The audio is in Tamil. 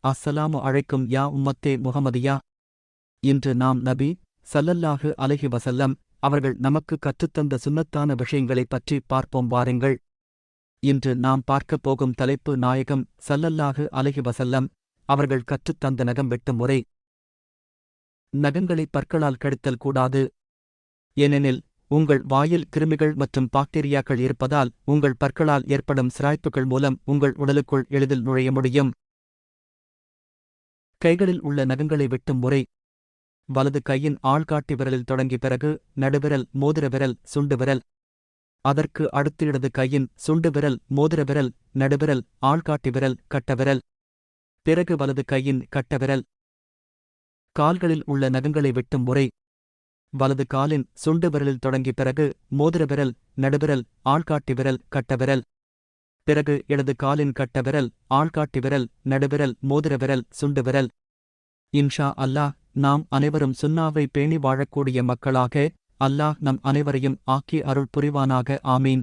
அஸ்ஸலாமு அழைக்கும் யா உம்மத்தே முஹம்மதியா. இன்று நாம் நபி ஸல்லல்லாஹு அலைஹி வஸல்லம் அவர்கள் நமக்கு கற்றுத்தந்த சுன்னத்தான விஷயங்களைப் பற்றி பார்ப்போம் வாருங்கள். இன்று நாம் பார்க்கப் போகும் தலைப்பு நாயகம் ஸல்லல்லாஹு அலைஹி வஸல்லம் அவர்கள் கற்றுத்தந்த நகம் வெட்டும் முறை. நகங்களை பற்களால் கடித்தல் கூடாது. ஏனெனில் உங்கள் வாயில் கிருமிகள் மற்றும் பாக்டீரியாக்கள் இருப்பதால் உங்கள் பற்களால் ஏற்படும் சிராய்ப்புகள் மூலம் உங்கள் உடலுக்குள் எளிதில் நுழைய முடியும். கைகளில் உள்ள நகங்களை வெட்டும் முறை. வலது கையின் ஆள்காட்டி விரலில் தொடங்கி பிறகு நடுவிரல், மோதிர விரல், சுண்டு விரல். அதற்கு அடுத்து இடது கையின் சுண்டு விரல், மோதிர விரல், நடுவிரல், ஆள்காட்டி விரல், கட்ட விரல். பிறகு வலது கையின் கட்ட விரல். கால்களில் உள்ள நகங்களை வெட்டும் முறை. வலது காலின் சுண்டு விரலில் தொடங்கி பிறகு மோதிர விரல், நடுவிரல், ஆள்காட்டி விரல், கட்ட விரல். பிறகு இடது காலின் கட்ட விரல், ஆள்காட்டி விரல், நடுவிரல், மோதிர விரல், சுண்டு விரல். இன்ஷா அல்லாஹ் நாம் அனைவரும் சுன்னாவை பேணி வாழக்கூடிய மக்களாக அல்லாஹ் நம் அனைவரையும் ஆக்கி அருள் புரிவானாக. ஆமீன்.